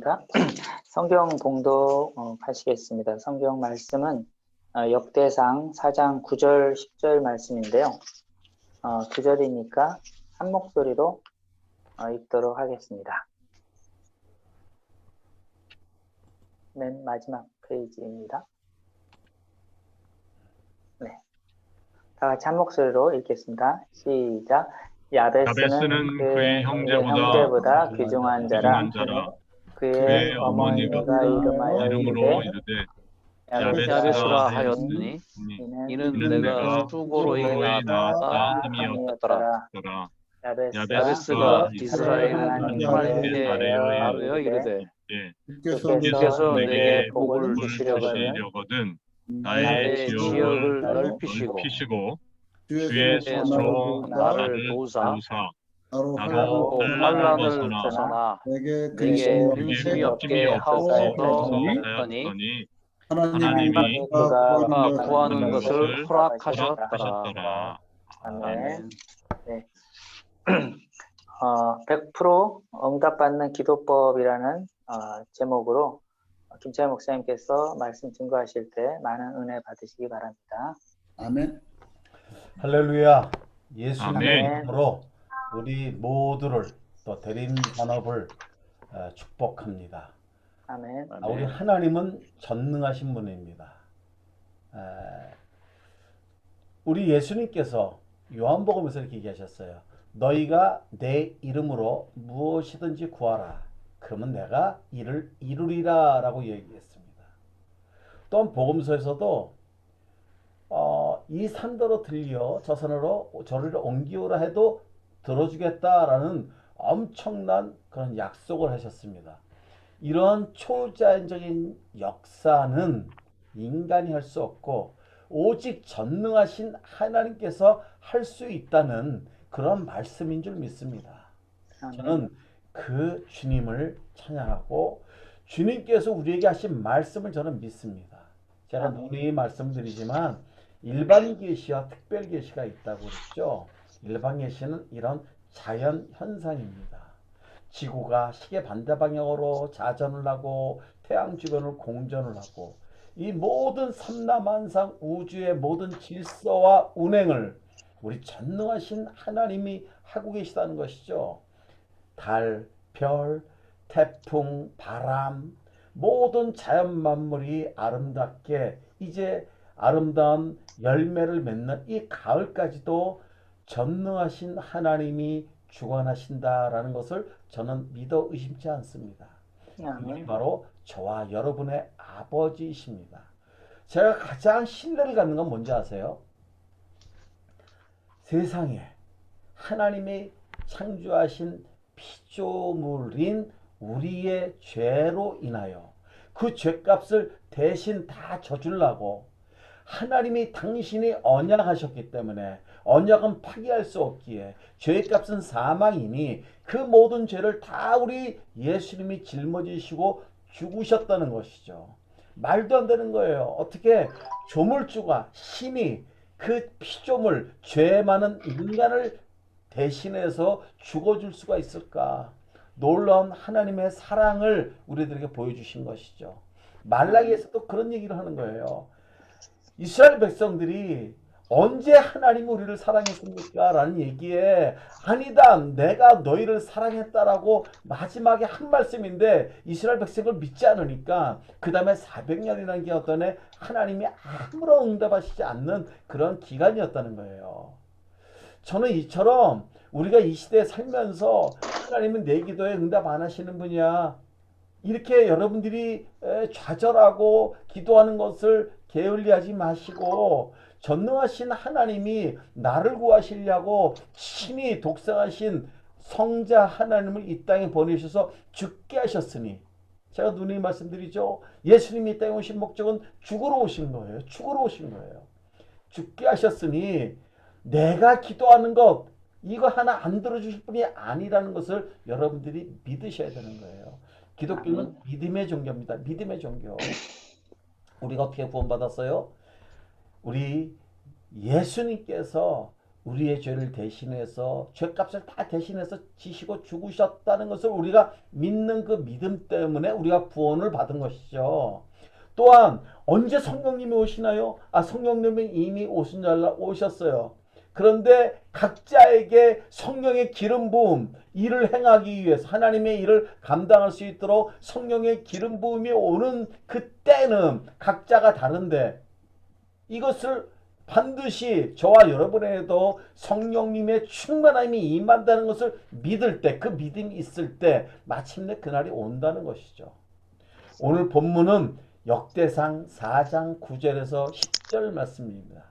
하겠습니다. 성경 봉독하시겠습니다. 성경 말씀은 역대상 4장 9절 10절 말씀인데요. 9절이니까 한 목소리로 읽도록 하겠습니다. 맨 마지막 페이지입니다. 네, 다 같이 한 목소리로 읽겠습니다. 시작. 야베스는 그의 형제보다 귀중한 자라. 그의 어머니가 이름하여 이르되 야베스라 하였으니 이는 내가 수고로 낳았다 함이었더라. 야베스가 이스라엘 하나님께 아뢰어 이르되 주께서 내게 복을 주시려거든 나의 지역을 넓히시고 주의 손으로 나를 도우사 나로 환난을 벗어나 내게 근심이 없게 하옵소서하니 하나님이 그가 구하는 것을 허락하셨더라. 아멘. 네. 100% 응답받는 기도법이라는 제목으로 김찬희 목사님께서 말씀 증거하실 때 많은 은혜 받으시기 바랍니다. 아멘. 할렐루야. 예수님의 이름으로 우리 모두를 또 대림 산업을 축복합니다. 아멘. 우리 하나님은 전능하신 분입니다. 우리 예수님께서 요한복음에서 이렇게 얘기하셨어요. 너희가 내 이름으로 무엇이든지 구하라. 그러면 내가 이를 이루리라 라고 얘기했습니다. 또한 복음서에서도 이 산더러 들려 저 산으로 저리를 옮기오라 해도 들어주겠다라는 엄청난 그런 약속을 하셨습니다. 이런 초자연적인 역사는 인간이 할 수 없고 오직 전능하신 하나님께서 할 수 있다는 그런 말씀인 줄 믿습니다. 저는 그 주님을 찬양하고 주님께서 우리에게 하신 말씀을 저는 믿습니다. 제가 누누이 말씀드리지만 일반 계시와 특별 계시가 있다고 그랬죠. 일반 계시는 이런 자연 현상입니다. 지구가 시계 반대 방향으로 자전을 하고 태양 주변을 공전을 하고 이 모든 삼라만상 우주의 모든 질서와 운행을 우리 전능하신 하나님이 하고 계시다는 것이죠. 달, 별, 태풍, 바람 모든 자연 만물이 아름답게 이제 아름다운 열매를 맺는 이 가을까지도 전능하신 하나님이 주관하신다라는 것을 저는 믿어 의심치 않습니다. 이분이 바로 저와 여러분의 아버지이십니다. 제가 가장 신뢰를 갖는 건 뭔지 아세요? 세상에 하나님이 창조하신 피조물인 우리의 죄로 인하여 그 죄값을 대신 다 져주려고 하나님이 당신이 언약하셨기 때문에 언약은 파기할 수 없기에 죄값은 사망이니 그 모든 죄를 다 우리 예수님이 짊어지시고 죽으셨다는 것이죠. 말도 안 되는 거예요. 어떻게 조물주가 신이 그 피조물 죄 많은 인간을 대신해서 죽어줄 수가 있을까? 놀라운 하나님의 사랑을 우리들에게 보여주신 것이죠. 말라기에서도 그런 얘기를 하는 거예요. 이스라엘 백성들이 언제 하나님이 우리를 사랑했습니까? 라는 얘기에 아니다 내가 너희를 사랑했다라고 마지막에 한 말씀인데 이스라엘 백성을 믿지 않으니까 그 다음에 400년이라는 게 어떤 하나님이 아무런 응답하시지 않는 그런 기간이었다는 거예요. 저는 이처럼 우리가 이 시대에 살면서 하나님은 내 기도에 응답 안 하시는 분이야 이렇게 여러분들이 좌절하고 기도하는 것을 게을리하지 마시고 전능하신 하나님이 나를 구하시려고 친히 독생하신 성자 하나님을 이 땅에 보내셔서 죽게 하셨으니 제가 누누이 말씀드리죠. 예수님이 이 땅에 오신 목적은 죽으러 오신 거예요. 죽으러 오신 거예요. 죽게 하셨으니 내가 기도하는 것 이거 하나 안 들어주실 분이 아니라는 것을 여러분들이 믿으셔야 되는 거예요. 기독교는 믿음의 종교입니다. 믿음의 종교. 우리가 어떻게 구원받았어요? 우리 예수님께서 우리의 죄를 대신해서 죄값을 다 대신해서 지시고 죽으셨다는 것을 우리가 믿는 그 믿음 때문에 우리가 구원을 받은 것이죠. 또한 언제 성령님이 오시나요? 성령님이 이미 오셨어요. 그런데 각자에게 성령의 기름 부음, 일을 행하기 위해서 하나님의 일을 감당할 수 있도록 성령의 기름 부음이 오는 그때는 각자가 다른데, 이것을 반드시 저와 여러분에게도 성령님의 충만함이 임한다는 것을 믿을 때, 그 믿음이 있을 때 마침내 그날이 온다는 것이죠. 오늘 본문은 역대상 4장 9절에서 10절 말씀입니다.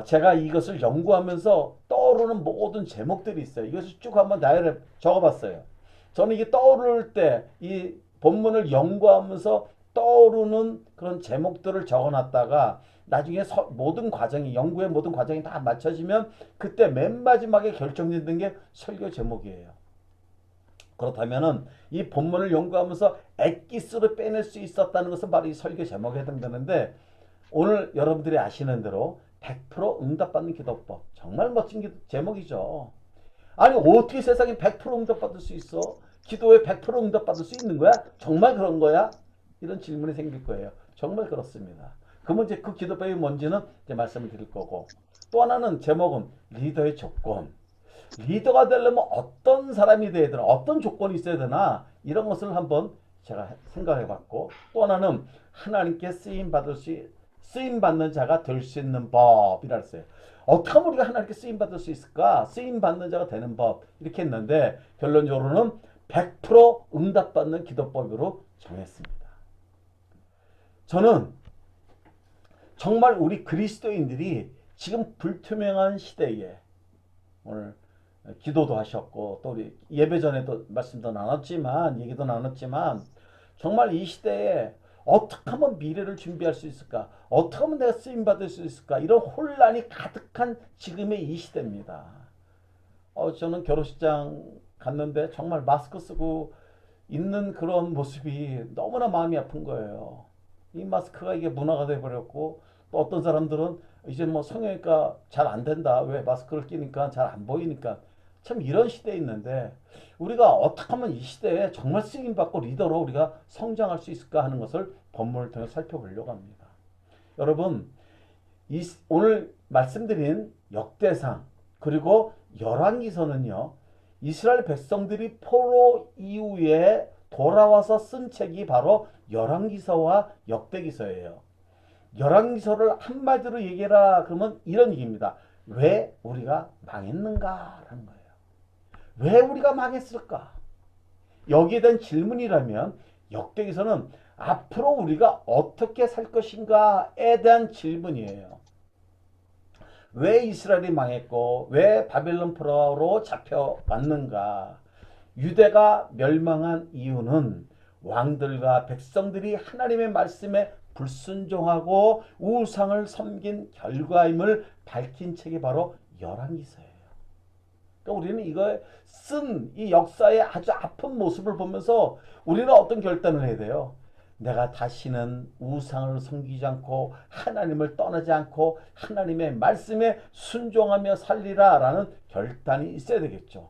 제가 이것을 연구하면서 떠오르는 모든 제목들이 있어요. 이것을 쭉 한번 나열해 적어봤어요. 저는 이게 떠오를 때 이 본문을 연구하면서 떠오르는 그런 제목들을 적어놨다가 나중에 모든 과정이, 연구의 모든 과정이 다 맞춰지면 그때 맨 마지막에 결정되는 게 설교 제목이에요. 그렇다면은 이 본문을 연구하면서 엑기스로 빼낼 수 있었다는 것은 바로 이 설교 제목에 해당되는데, 오늘 여러분들이 아시는 대로 100% 응답받는 기도법, 정말 멋진 제목이죠. 아니 어떻게 세상에 100% 응답받을 수 있어? 기도에 100% 응답받을 수 있는 거야? 정말 그런 거야? 이런 질문이 생길 거예요. 정말 그렇습니다. 그러면 이제 그 기도법이 뭔지는 이제 말씀을 드릴 거고, 또 하나는 제목은 리더의 조건. 리더가 되려면 어떤 사람이 돼야 되나, 어떤 조건이 있어야 되나, 이런 것을 한번 제가 생각해 봤고, 또 하나는 하나님께 쓰임받는 자가 될 수 있는 법이라 했어요. 어떻게 하면 우리가 하나님께 쓰임받을 수 있을까? 쓰임받는 자가 되는 법, 이렇게 했는데 결론적으로는 100% 응답받는 기도법으로 정했습니다. 저는 정말 우리 그리스도인들이 지금 불투명한 시대에, 오늘 기도도 하셨고 또 우리 예배 전에도 말씀도 나눴지만, 얘기도 나눴지만, 정말 이 시대에 어떻게 하면 미래를 준비할 수 있을까? 어떻게 하면 내가 쓰임받을 수 있을까? 이런 혼란이 가득한 지금의 이 시대입니다. 저는 결혼식장 갔는데 정말 마스크 쓰고 있는 그런 모습이 너무나 마음이 아픈 거예요. 이 마스크가 이게 문화가 돼버렸고, 또 어떤 사람들은 이제 뭐 성형외과 잘 안 된다. 왜? 마스크를 끼니까 잘 안 보이니까. 참 이런 시대에 있는데 우리가 어떻게 하면 이 시대에 정말 쓰임받고 리더로 우리가 성장할 수 있을까 하는 것을 본문을 통해 살펴보려고 합니다. 여러분, 오늘 말씀드린 역대상 그리고 열왕기서는요, 이스라엘 백성들이 포로 이후에 돌아와서 쓴 책이 바로 열왕기서와 역대기서예요. 열왕기서를 한마디로 얘기해라 그러면 이런 얘기입니다. 왜 우리가 망했는가라는 거예요. 왜 우리가 망했을까? 여기에 대한 질문이라면 역대기서는 앞으로 우리가 어떻게 살 것인가에 대한 질문이에요. 왜 이스라엘이 망했고 왜 바벨론 포로로 잡혀왔는가? 유대가 멸망한 이유는 왕들과 백성들이 하나님의 말씀에 불순종하고 우상을 섬긴 결과임을 밝힌 책이 바로 열왕기서예요. 그러니까 우리는 이거 쓴 이 역사의 아주 아픈 모습을 보면서 우리는 어떤 결단을 해야 돼요? 내가 다시는 우상을 섬기지 않고 하나님을 떠나지 않고 하나님의 말씀에 순종하며 살리라 라는 결단이 있어야 되겠죠.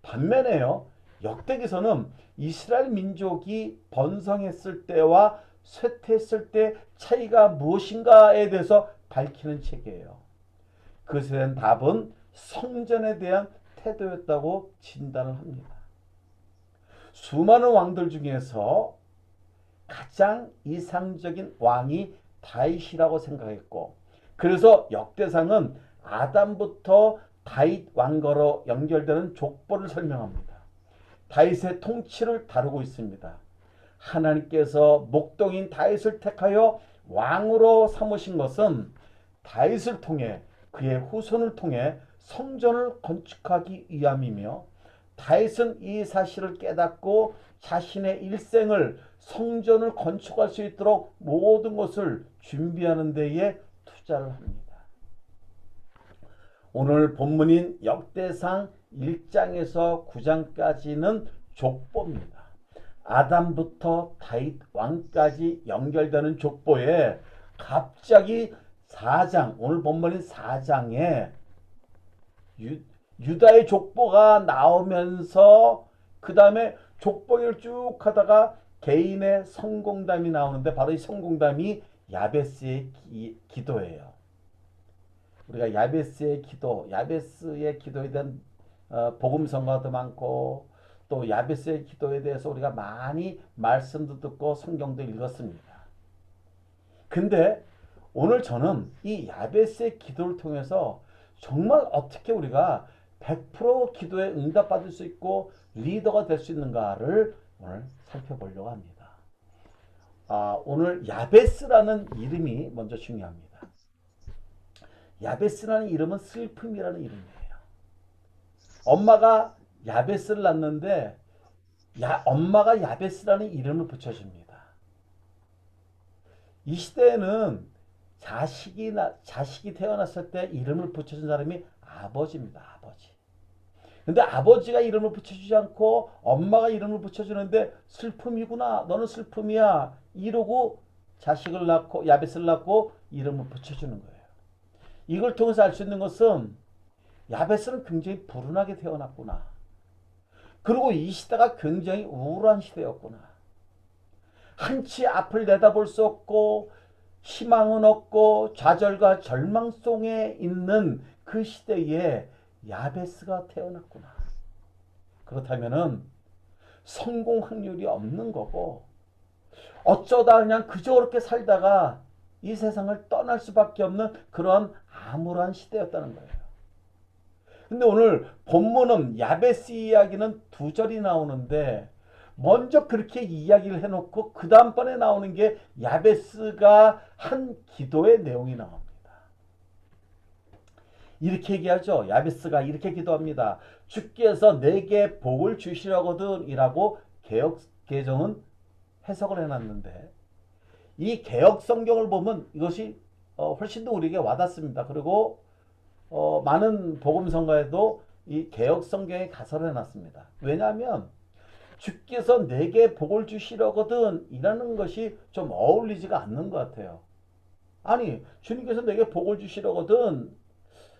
반면에요, 역대기서는 이스라엘 민족이 번성했을 때와 쇠퇴했을 때 차이가 무엇인가에 대해서 밝히는 책이에요. 그것에 대한 답은 성전에 대한 태도였다고 진단을 합니다. 수많은 왕들 중에서 가장 이상적인 왕이 다윗이라고 생각했고, 그래서 역대상은 아담부터 다윗 왕거로 연결되는 족보를 설명합니다. 다윗의 통치를 다루고 있습니다. 하나님께서 목동인 다윗을 택하여 왕으로 삼으신 것은 다윗을 통해, 그의 후손을 통해 성전을 건축하기 위함이며, 다윗은 이 사실을 깨닫고 자신의 일생을 성전을 건축할 수 있도록 모든 것을 준비하는 데에 투자를 합니다. 오늘 본문인 역대상 1장에서 9장까지는 족보입니다. 아담부터 다윗 왕까지 연결되는 족보에 갑자기 4장, 오늘 본문인 4장에 유다의 족보가 나오면서 그 다음에 족보를 쭉 하다가 개인의 성공담이 나오는데 바로 이 성공담이 야베스의 기도예요. 우리가 야베스의 기도에 대한 복음 성가도 많고 또 야베스의 기도에 대해서 우리가 많이 말씀도 듣고 성경도 읽었습니다. 근데 오늘 저는 이 야베스의 기도를 통해서 정말 어떻게 우리가 100% 기도에 응답받을 수 있고 리더가 될 수 있는가를 오늘 살펴보려고 합니다. 오늘 야베스라는 이름이 먼저 중요합니다. 야베스라는 이름은 슬픔이라는 이름이에요. 엄마가 야베스를 낳는데 엄마가 야베스라는 이름을 붙여줍니다. 이 시대에는 자식이 태어났을 때 이름을 붙여준 사람이 아버지입니다. 아버지. 근데 아버지가 이름을 붙여주지 않고 엄마가 이름을 붙여주는데 슬픔이구나. 너는 슬픔이야. 이러고 자식을 낳고 야베스를 낳고 이름을 붙여주는 거예요. 이걸 통해서 알 수 있는 것은 야베스는 굉장히 불운하게 태어났구나. 그리고 이 시대가 굉장히 우울한 시대였구나. 한치 앞을 내다볼 수 없고 희망은 없고 좌절과 절망 속에 있는 그 시대에 야베스가 태어났구나. 그렇다면은 성공 확률이 없는 거고 어쩌다 그냥 그저 그렇게 살다가 이 세상을 떠날 수밖에 없는 그런 암울한 시대였다는 거예요. 근데 오늘 본문은 야베스 이야기는 2절이 나오는데 먼저 그렇게 이야기를 해놓고 그 다음번에 나오는 게 야베스가 한 기도의 내용이 나옵니다. 이렇게 얘기하죠. 야베스가 이렇게 기도합니다. 주께서 내게 복을 주시려거든 이라고 개혁개정은 해석을 해놨는데 이 개혁성경을 보면 이것이 훨씬 더 우리에게 와닿습니다. 그리고 많은 복음성가에도 이 개혁성경에 가설을 해놨습니다. 왜냐하면 주께서 내게 복을 주시려거든 이라는 것이 좀 어울리지가 않는 것 같아요. 아니 주님께서 내게 복을 주시려거든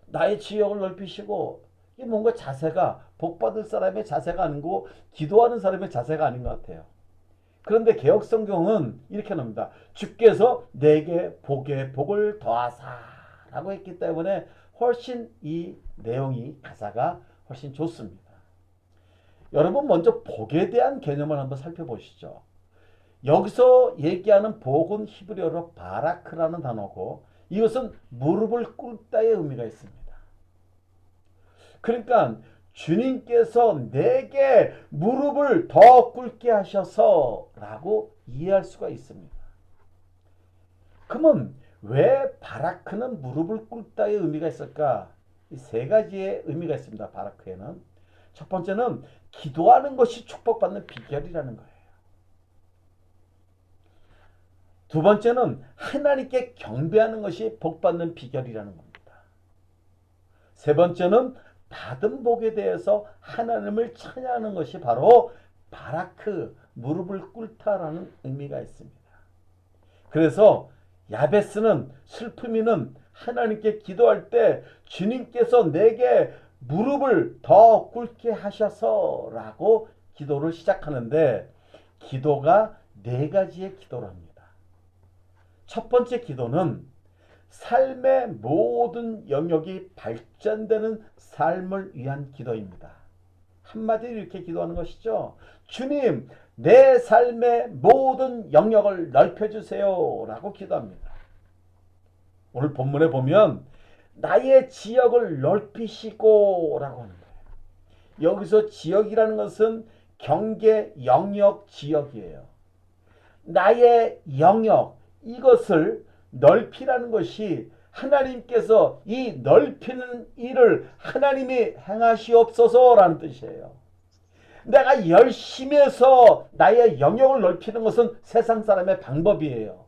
나의 지역을 넓히시고 이게 뭔가 자세가 복받을 사람의 자세가 아니고 기도하는 사람의 자세가 아닌 것 같아요. 그런데 개혁성경은 이렇게 나옵니다. 주께서 내게 복을 더하사라고 했기 때문에 훨씬 이 내용이 가사가 훨씬 좋습니다. 여러분 먼저 복에 대한 개념을 한번 살펴보시죠. 여기서 얘기하는 복은 히브리어로 바라크라는 단어고 이것은 무릎을 꿇다의 의미가 있습니다. 그러니까 주님께서 내게 무릎을 더 꿇게 하셔서 라고 이해할 수가 있습니다. 그러면 왜 바라크는 무릎을 꿇다의 의미가 있을까? 이 3가지의 의미가 있습니다. 바라크에는. 첫 번째는 기도하는 것이 축복받는 비결이라는 거예요. 두 번째는 하나님께 경배하는 것이 복받는 비결이라는 겁니다. 세 번째는 받은 복에 대해서 하나님을 찬양하는 것이 바로 바라크, 무릎을 꿇다라는 의미가 있습니다. 그래서 야베스는 슬픔이는 하나님께 기도할 때 주님께서 내게 무릎을 더 꿇게 하셔서 라고 기도를 시작하는데 기도가 4가지의 기도를 합니다. 첫 번째 기도는 삶의 모든 영역이 발전되는 삶을 위한 기도입니다. 한마디로 이렇게 기도하는 것이죠. 주님, 내 삶의 모든 영역을 넓혀주세요 라고 기도합니다. 오늘 본문에 보면 나의 지역을 넓히시고 라고 하는 거예요. 여기서 지역이라는 것은 경계, 영역, 지역이에요. 나의 영역, 이것을 넓히라는 것이 하나님께서 이 넓히는 일을 하나님이 행하시옵소서라는 뜻이에요. 내가 열심히 해서 나의 영역을 넓히는 것은 세상 사람의 방법이에요.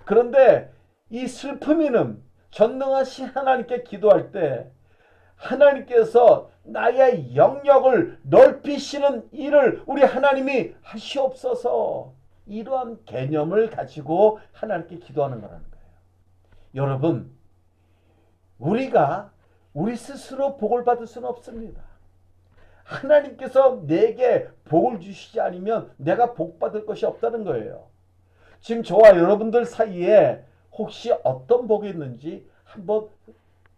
그런데 이 슬픔이는 전능하신 하나님께 기도할 때 하나님께서 나의 영역을 넓히시는 일을 우리 하나님이 하시옵소서 이러한 개념을 가지고 하나님께 기도하는 거라는 거예요. 여러분, 우리가 우리 스스로 복을 받을 수는 없습니다. 하나님께서 내게 복을 주시지 않으면 내가 복 받을 것이 없다는 거예요. 지금 저와 여러분들 사이에 혹시 어떤 복이 있는지 한번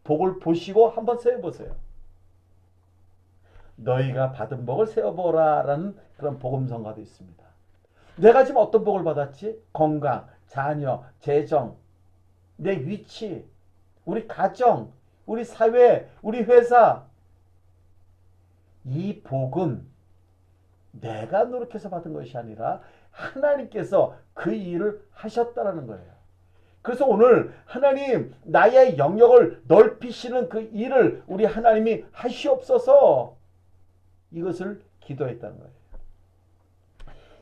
복을 보시고 한번 세어보세요. 너희가 받은 복을 세어보라 라는 그런 복음성가도 있습니다. 내가 지금 어떤 복을 받았지? 건강, 자녀, 재정, 내 위치, 우리 가정, 우리 사회, 우리 회사. 이 복은 내가 노력해서 받은 것이 아니라 하나님께서 그 일을 하셨다라는 거예요. 그래서 오늘 하나님 나의 영역을 넓히시는 그 일을 우리 하나님이 하시옵소서, 이것을 기도했다는 거예요.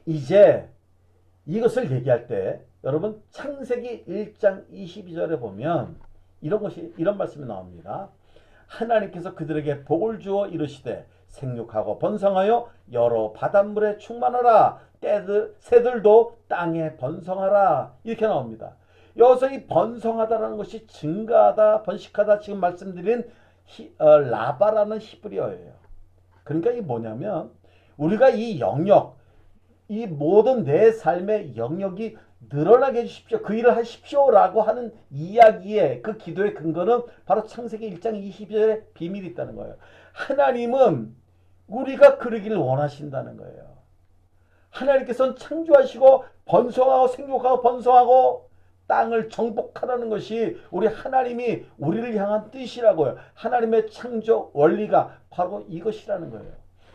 이제 이것을 얘기할 때 여러분 창세기 1장 22절에 보면 이런 말씀이 나옵니다. 하나님께서 그들에게 복을 주어 이르시되 생육하고 번성하여 여러 바닷물에 충만하라, 새들도 땅에 번성하라, 이렇게 나옵니다. 여기서 이 번성하다라는 것이 증가하다, 번식하다, 지금 말씀드린 라바라는 히브리어예요. 그러니까 이게 뭐냐면 우리가 이 영역, 이 모든 내 삶의 영역이 늘어나게 해주십시오, 그 일을 하십시오 라고 하는 이야기의 그 기도의 근거는 바로 창세기 1장 22절에 비밀이 있다는 거예요. 하나님은 우리가 그러기를 원하신다는 거예요. 하나님께서는 창조하시고 번성하고 생육하고 번성하고 땅을 정복하라는 것이 우리 하나님이 우리를 향한 뜻이라고요. 하나님의 창조 원리가 바로 이것이라는 거예요.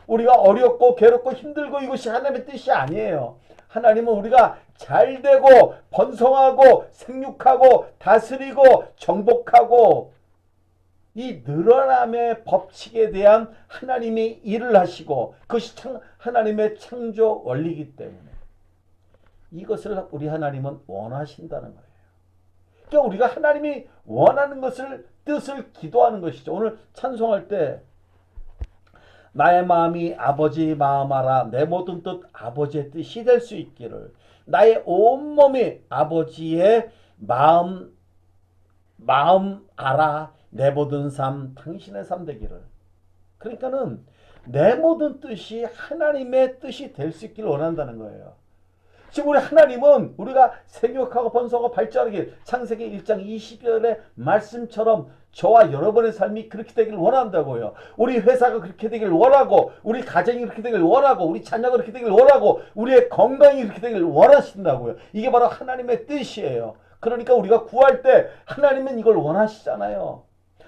우리가 어렵고 괴롭고 힘들고 이것이 하나님의 뜻이 아니에요. 하나님은 우리가 잘되고 번성하고 생육하고 다스리고 정복하고 이 늘어남의 법칙에 대한 하나님이 일을 하시고 그것이 하나님의 창조 원리이기 때문에 이것을 우리 하나님은 원하신다는 거예요. 그러니까 우리가 하나님이 원하는 것을, 뜻을 기도하는 것이죠. 오늘 찬송할 때 나의 마음이 아버지 마음 알아, 내 모든 뜻 아버지의 뜻이 될 수 있기를, 나의 온몸이 아버지의 마음 알아, 내 모든 삶 당신의 삶 되기를. 그러니까는 내 모든 뜻이 하나님의 뜻이 될 수 있기를 원한다는 거예요. 지금 우리 하나님은 우리가 생육하고 번성하고 발전하길, 창세기 1장 20절의 말씀처럼 저와 여러분의 삶이 그렇게 되기를 원한다고요. 우리 회사가 그렇게 되기를 원하고, 우리 가정이 그렇게 되기를 원하고, 우리 자녀가 그렇게 되기를 원하고, 우리의 건강이 그렇게 되기를 원하신다고요. 이게 바로 하나님의 뜻이에요. 그러니까 우리가 구할 때 하나님은 이걸 원하시잖아요.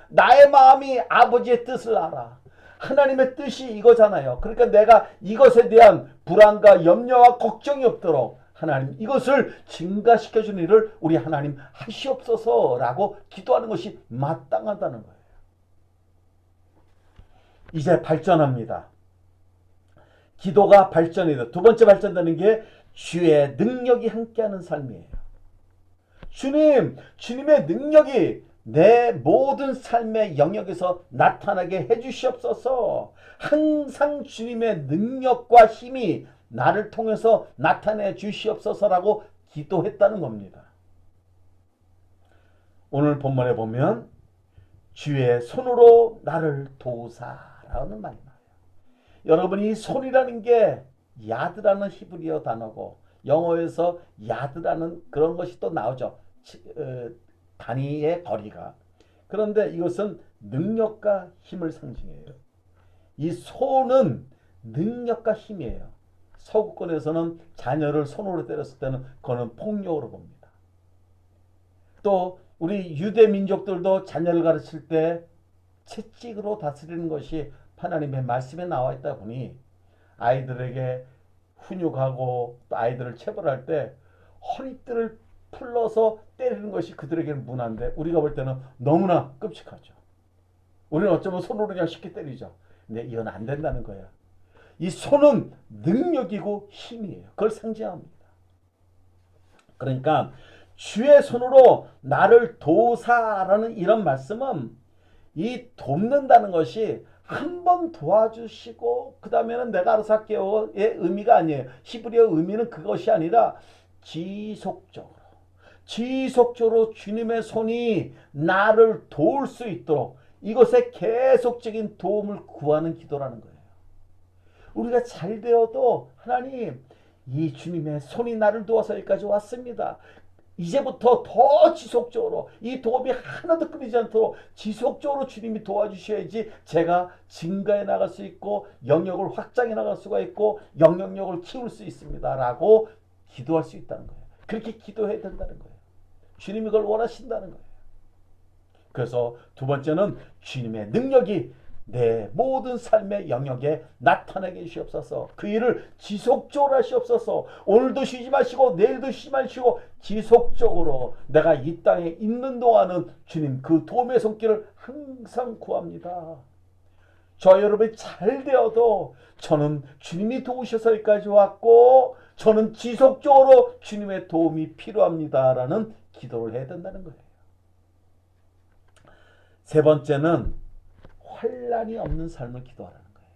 나의 마음이 아버지의 뜻을 알아. 하나님의 뜻이 이거잖아요. 그러니까 내가 이것에 대한 불안과 염려와 걱정이 없도록 하나님 이것을 증가시켜주는 일을 우리 하나님 하시옵소서라고 기도하는 것이 마땅하다는 거예요. 이제 발전합니다. 기도가 발전이 돼. 두 번째 발전되는 게 주의 능력이 함께하는 삶이에요. 주님의 능력이 내 모든 삶의 영역에서 나타나게 해주시옵소서. 항상 주님의 능력과 힘이 나를 통해서 나타내 주시옵소서라고 기도했다는 겁니다. 오늘 본문에 보면 주의 손으로 나를 도우사라는 말이 나와요. 여러분, 이 손이라는 게 야드라는 히브리어 단어고 영어에서 야드라는 그런 것이 또 나오죠. 단위의 거리가. 그런데 이것은 능력과 힘을 상징해요. 이 손은 능력과 힘이에요. 서구권에서는 자녀를 손으로 때렸을 때는 그거는 폭력으로 봅니다. 또 우리 유대 민족들도 자녀를 가르칠 때 채찍으로 다스리는 것이 하나님의 말씀에 나와 있다 보니 아이들에게 훈육하고 또 아이들을 체벌할 때 허리띠를 풀러서 때리는 것이 그들에게는 문화인데 우리가 볼 때는 너무나 끔찍하죠. 우리는 어쩌면 손으로 그냥 쉽게 때리죠. 근데 이건 안 된다는 거예요. 이 손은 능력이고 힘이에요. 그걸 상징합니다. 그러니까 주의 손으로 나를 도우사라는 이런 말씀은 이 돕는다는 것이 한 번 도와주시고 그 다음에는 내가 알아서 할게요의 의미가 아니에요. 히브리어 의미는 그것이 아니라 지속적으로 주님의 손이 나를 도울 수 있도록 이것에 계속적인 도움을 구하는 기도라는 거예요. 우리가 잘 되어도 하나님, 이 주님의 손이 나를 도와서 여기까지 왔습니다. 이제부터 더 지속적으로 이 도움이 하나도 끊이지 않도록 지속적으로 주님이 도와주셔야지 제가 증가해 나갈 수 있고 영역을 확장해 나갈 수가 있고 영향력을 키울 수 있습니다 라고 기도할 수 있다는 거예요. 그렇게 기도해야 된다는 거예요. 주님이 그걸 원하신다는 거예요. 그래서 두 번째는 주님의 능력이 내 모든 삶의 영역에 나타나게 주시옵소서. 그 일을 지속적으로 하시옵소서. 오늘도 쉬지 마시고 내일도 쉬지 마시고 지속적으로 내가 이 땅에 있는 동안은 주님 그 도움의 손길을 항상 구합니다. 저 여러분이 잘 되어도 저는 주님이 도우셔서 여기까지 왔고 저는 지속적으로 주님의 도움이 필요합니다 라는 기도를 해야 된다는 거예요. 세 번째는 환난이 없는 삶을 기도하라는 거예요.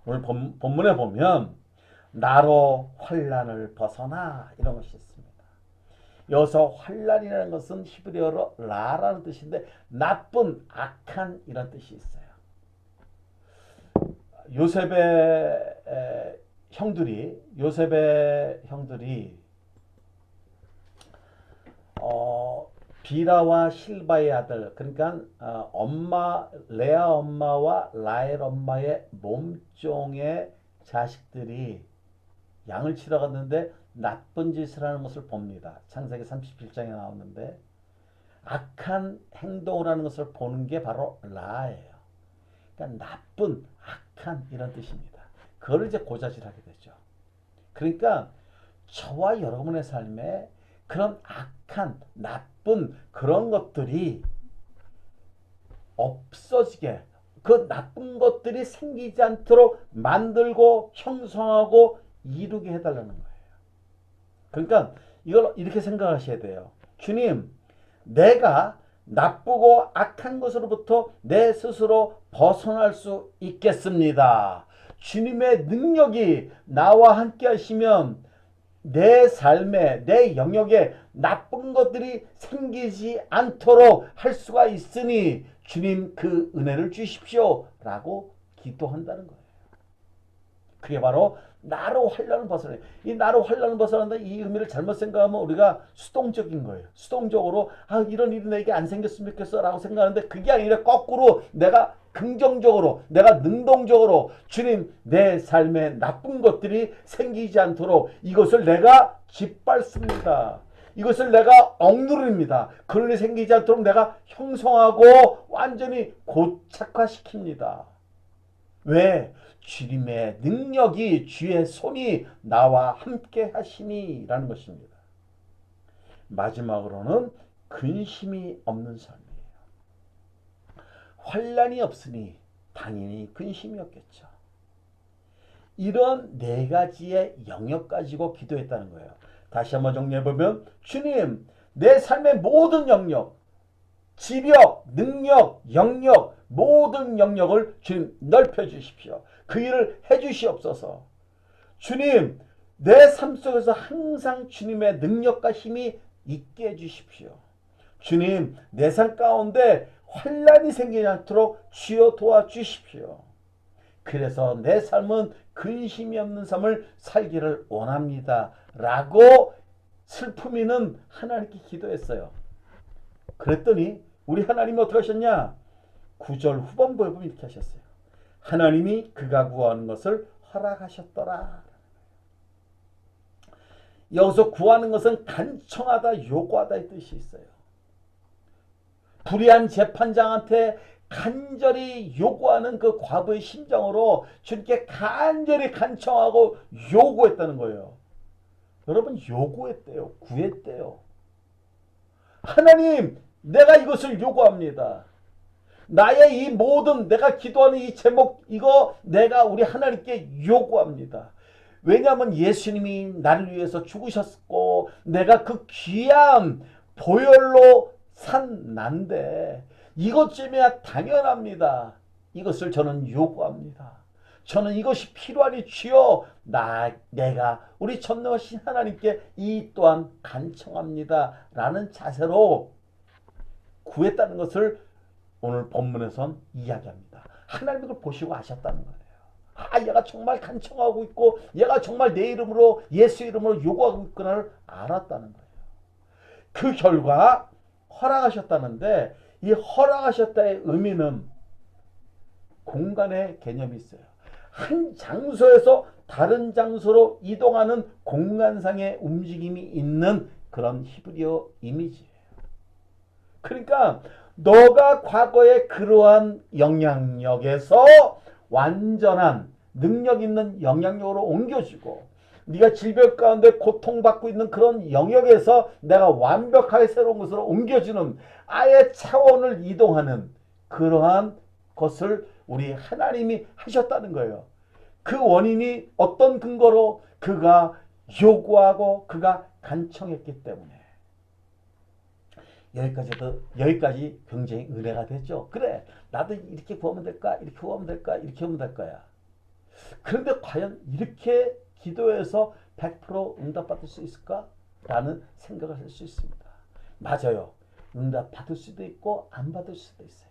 오늘 본문에 보면 나로 환난을 벗어나 이런 것이 있습니다. 여기서 환난이라는 것은 히브리어로 라라는 뜻인데 나쁜, 악한 이런 뜻이 있어요. 요셉의 형들이 비라와 실바의 아들, 그러니까 레아 엄마와 라헬 엄마의 몸종의 자식들이 양을 치러 갔는데 나쁜 짓을 하는 것을 봅니다. 창세기 37장에 나오는데 악한 행동을 하는 것을 보는 게 바로 라예요. 그러니까 나쁜, 악한 이런 뜻입니다. 그걸 이제 고자질하게 되죠. 그러니까 저와 여러분의 삶에 그런 악한, 나쁜 그런 것들이 없어지게, 그 나쁜 것들이 생기지 않도록 만들고 형성하고 이루게 해달라는 거예요. 그러니까 이걸 이렇게 생각하셔야 돼요. 주님, 내가 나쁘고 악한 것으로부터 내 스스로 벗어날 수 있겠습니다. 주님의 능력이 나와 함께 하시면 내 삶에, 내 영역에 나쁜 것들이 생기지 않도록 할 수가 있으니 주님 그 은혜를 주십시오 라고 기도한다는 거예요. 그게 바로 나로 환난을 벗어내. 이 나로 환난을 벗어난다 이 의미를 잘못 생각하면 우리가 수동적인 거예요. 수동적으로 이런 일이 내게 안 생겼으면 좋겠어 라고 생각하는데 그게 아니라 거꾸로 내가 긍정적으로, 내가 능동적으로 주님 내 삶에 나쁜 것들이 생기지 않도록 이것을 내가 짓밟습니다. 이것을 내가 억누릅니다. 그런 일이 생기지 않도록 내가 형성하고 완전히 고착화시킵니다. 왜? 주님의 능력이, 주의 손이 나와 함께 하시니 라는 것입니다. 마지막으로는 근심이 없는 삶이에요. 환난이 없으니 당연히 근심이 없겠죠. 이런 네 가지의 영역 가지고 기도했다는 거예요. 다시 한번 정리해보면 주님, 내 삶의 모든 영역, 지력, 능력, 영역, 모든 영역을 주님 넓혀주십시오. 그 일을 해주시옵소서. 주님, 내 삶 속에서 항상 주님의 능력과 힘이 있게 해주십시오. 주님, 내 삶 가운데 환난이 생기지 않도록 주여 도와주십시오. 그래서 내 삶은 근심이 없는 삶을 살기를 원합니다. 라고 슬픔 있는 하나님께 기도했어요. 그랬더니 우리 하나님이 어떻게 하셨냐? 9절 후반부에 보면 이렇게 하셨어요. 하나님이 그가 구하는 것을 허락하셨더라. 여기서 구하는 것은 간청하다, 요구하다 의 뜻이 있어요. 불의한 재판장한테 간절히 요구하는 그 과부의 심정으로 주님께 간절히 간청하고 요구했다는 거예요. 여러분, 요구했대요. 구했대요. 하나님, 내가 이것을 요구합니다. 나의 이 모든 내가 기도하는 이 제목, 이거 내가 우리 하나님께 요구합니다. 왜냐하면 예수님이 나를 위해서 죽으셨고 내가 그 귀한 보혈로 산 난데 이것쯤이야 당연합니다. 이것을 저는 요구합니다. 저는 이것이 필요하니 주여 내가 우리 전능하신 하나님께 이 또한 간청합니다. 라는 자세로 구했다는 것을 오늘 본문에선 이야기합니다. 하나님이 그걸 보시고 아셨다는 거예요. 아, 얘가 정말 간청하고 있고 얘가 정말 내 이름으로 예수 이름으로 요구하고 있구나를 알았다는 거예요. 그 결과 허락하셨다는데 이 허락하셨다의 의미는 공간의 개념이 있어요. 한 장소에서 다른 장소로 이동하는 공간상의 움직임이 있는 그런 히브리어 이미지예요. 그러니까 너가 과거에 그러한 영향력에서 완전한 능력 있는 영향력으로 옮겨지고 네가 질병 가운데 고통받고 있는 그런 영역에서 내가 완벽하게 새로운 것으로 옮겨지는 아예 차원을 이동하는 그러한 것을 우리 하나님이 하셨다는 거예요. 그 원인이 어떤 근거로 그가 요구하고 그가 간청했기 때문에 여기까지 굉장히 은혜가 됐죠. 그래, 나도 이렇게 구하면 될까? 이렇게 구하면 될까? 이렇게 하면 될 거야. 그런데 과연 이렇게 기도해서 100% 응답받을 수 있을까? 라는 생각을 할 수 있습니다. 맞아요. 응답받을 수도 있고 안 받을 수도 있어요.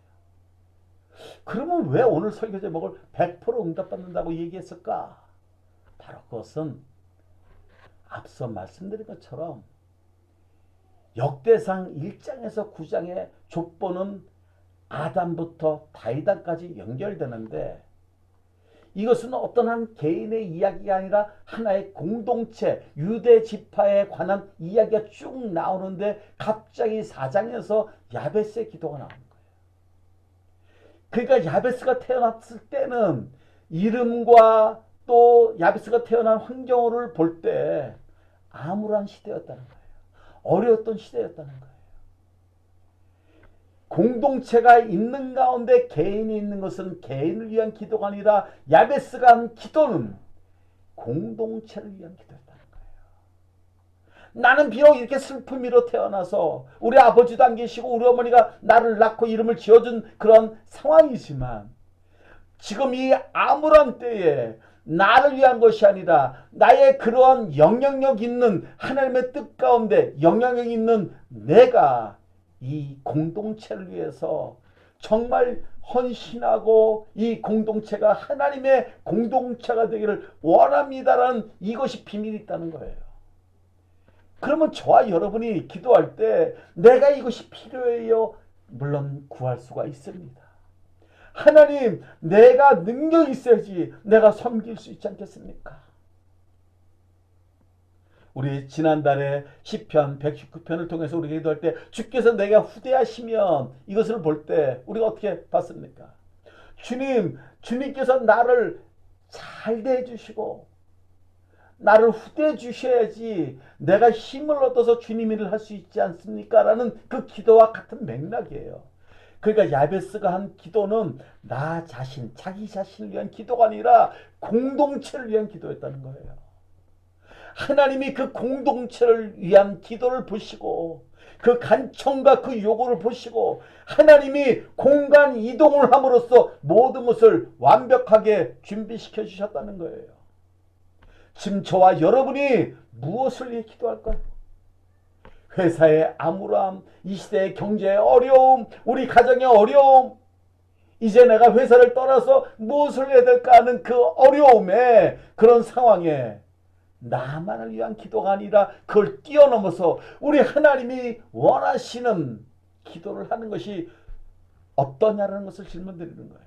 그러면 왜 오늘 설교 제목을 100% 응답받는다고 얘기했을까? 바로 그것은 앞서 말씀드린 것처럼 역대상 1장에서 9장의 족보는 아담부터 다윗까지 연결되는데 이것은 어떤 한 개인의 이야기가 아니라 하나의 공동체, 유대 지파에 관한 이야기가 쭉 나오는데 갑자기 4장에서 야베스의 기도가 나오는 거예요. 그러니까 야베스가 태어났을 때는 이름과 또 야베스가 태어난 환경을 볼 때 암울한 시대였다는 거예요. 어려웠던 시대였다는 거예요. 공동체가 있는 가운데 개인이 있는 것은 개인을 위한 기도가 아니라 야베스가 한 기도는 공동체를 위한 기도였다는 거예요. 나는 비록 이렇게 슬픔으로 태어나서 우리 아버지도 안 계시고 우리 어머니가 나를 낳고 이름을 지어준 그런 상황이지만 지금 이 암울한 때에 나를 위한 것이 아니라 나의 그러한 영향력 있는 하나님의 뜻 가운데 영향력 있는 내가 이 공동체를 위해서 정말 헌신하고 이 공동체가 하나님의 공동체가 되기를 원합니다라는 이것이 비밀이 있다는 거예요. 그러면 저와 여러분이 기도할 때 내가 이것이 필요해요. 물론 구할 수가 있습니다. 하나님, 내가 능력이 있어야지 내가 섬길 수 있지 않겠습니까? 우리 지난달에 시편 119편을 통해서 우리가 기도할 때 주께서 내가 후대하시면 이것을 볼 때 우리가 어떻게 봤습니까? 주님께서 나를 잘 대해주시고 나를 후대해 주셔야지 내가 힘을 얻어서 주님 일을 할 수 있지 않습니까? 라는 그 기도와 같은 맥락이에요. 그러니까 야베스가 한 기도는 나 자신, 자기 자신을 위한 기도가 아니라 공동체를 위한 기도였다는 거예요. 하나님이 그 공동체를 위한 기도를 보시고 그 간청과 그 요구를 보시고 하나님이 공간 이동을 함으로써 모든 것을 완벽하게 준비시켜 주셨다는 거예요. 지금 저와 여러분이 무엇을 위해 기도할까요? 회사의 암울함, 이 시대의 경제의 어려움, 우리 가정의 어려움, 이제 내가 회사를 떠나서 무엇을 해야 될까 하는 그 어려움에 그런 상황에 나만을 위한 기도가 아니라 그걸 뛰어넘어서 우리 하나님이 원하시는 기도를 하는 것이 어떠냐라는 것을 질문드리는 거예요.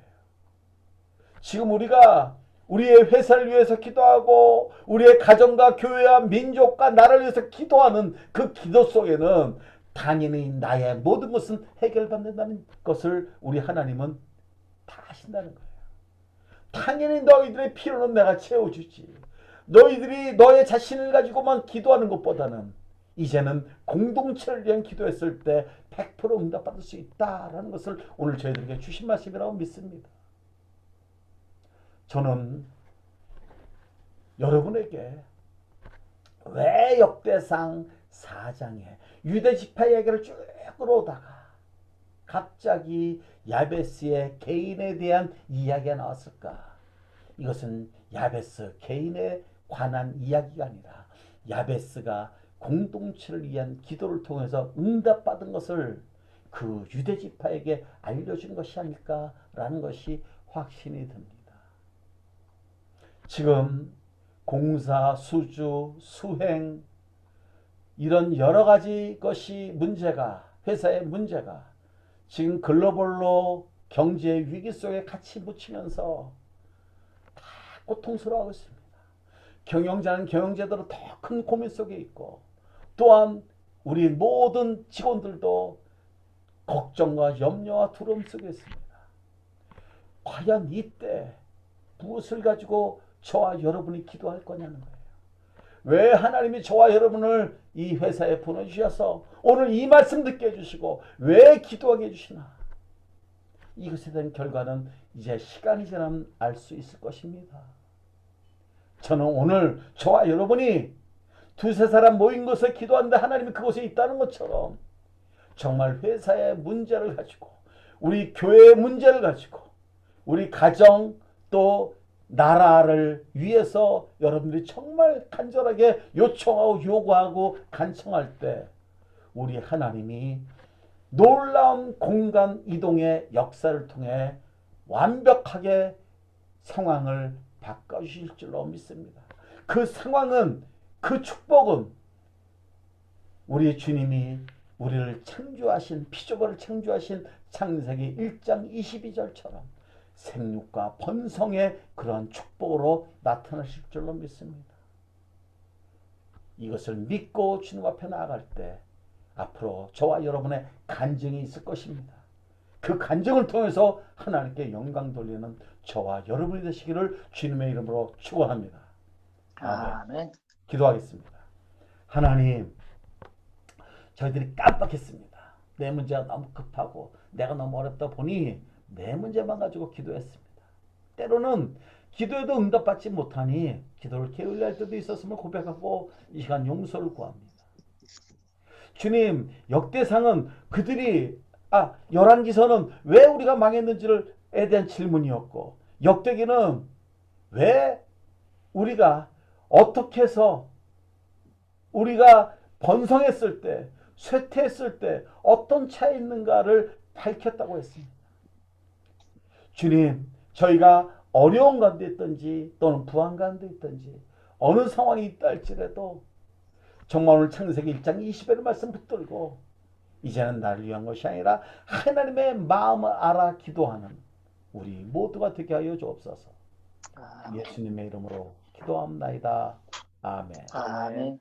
지금 우리가 우리의 회사를 위해서 기도하고 우리의 가정과 교회와 민족과 나라를 위해서 기도하는 그 기도 속에는 당연히 나의 모든 것은 해결받는다는 것을 우리 하나님은 다 하신다는 거예요. 당연히 너희들의 필요는 내가 채워주지. 너희들이 너의 자신을 가지고만 기도하는 것보다는 이제는 공동체를 위한 기도했을 때 100% 응답받을 수 있다라는 것을 오늘 저희들에게 주신 말씀이라고 믿습니다. 저는 여러분에게 왜 역대상 4장에 유대 지파 얘기를 쭉 끌어오다가 갑자기 야베스의 개인에 대한 이야기가 나왔을까? 이것은 야베스 개인에 관한 이야기가 아니라 야베스가 공동체를 위한 기도를 통해서 응답받은 것을 그 유대 지파에게 알려준 것이 아닐까라는 것이 확신이 듭니다. 지금 공사, 수주, 수행 이런 여러 가지 것이 회사의 문제가 지금 글로벌로 경제 위기 속에 같이 묻히면서 다 고통스러워하고 있습니다. 경영자는 경영자대로 더 큰 고민 속에 있고, 또한 우리 모든 직원들도 걱정과 염려와 두려움 속에 있습니다. 과연 이때 무엇을 가지고 저와 여러분이 기도할 거냐는 거예요. 왜 하나님이 저와 여러분을 이 회사에 보내주셔서 오늘 이 말씀 듣게 해주시고 왜 기도하게 해주시나? 이것에 대한 결과는 이제 시간이 지나면 알 수 있을 것입니다. 저는 오늘 저와 여러분이 두세 사람 모인 곳에 기도하는데 하나님이 그곳에 있다는 것처럼 정말 회사의 문제를 가지고, 우리 교회의 문제를 가지고, 우리 가정 또 나라를 위해서 여러분들이 정말 간절하게 요청하고 요구하고 간청할 때 우리 하나님이 놀라운 공간 이동의 역사를 통해 완벽하게 상황을 바꿔주실 줄로 믿습니다. 그 상황은, 그 축복은 우리 주님이 우리를 창조하신, 피조물을 창조하신 창세기 1장 22절처럼 생육과 번성의 그러한 축복으로 나타나실 줄로 믿습니다. 이것을 믿고 주님 앞에 나아갈 때 앞으로 저와 여러분의 간증이 있을 것입니다. 그 간증을 통해서 하나님께 영광 돌리는 저와 여러분이 되시기를 주님의 이름으로 축원합니다. 아멘. 기도하겠습니다. 하나님, 저희들이 깜빡했습니다. 내 문제가 너무 급하고 내가 너무 어렵다 보니 내 문제만 가지고 기도했습니다. 때로는 기도에도 응답받지 못하니 기도를 게을리 할 때도 있었음을 고백하고 이 시간 용서를 구합니다. 주님, 역대상은 그들이 열왕기서는 왜 우리가 망했는지에 대한 질문이었고, 역대기는 왜 우리가 어떻게 해서 우리가 번성했을 때, 쇠퇴했을 때 어떤 차이 있는가를 밝혔다고 했습니다. 주님, 저희가 어려운 가운데 있든지 또는 부한 가운데 있든지 어느 상황이 있다 할지라도 정말 오늘 창세기 1장 20절의 말씀 붙들고 이제는 나를 위한 것이 아니라 하나님의 마음을 알아 기도하는 우리 모두가 되게 하여 주옵소서. 예수님의 이름으로 기도합니다. 아멘. 아멘.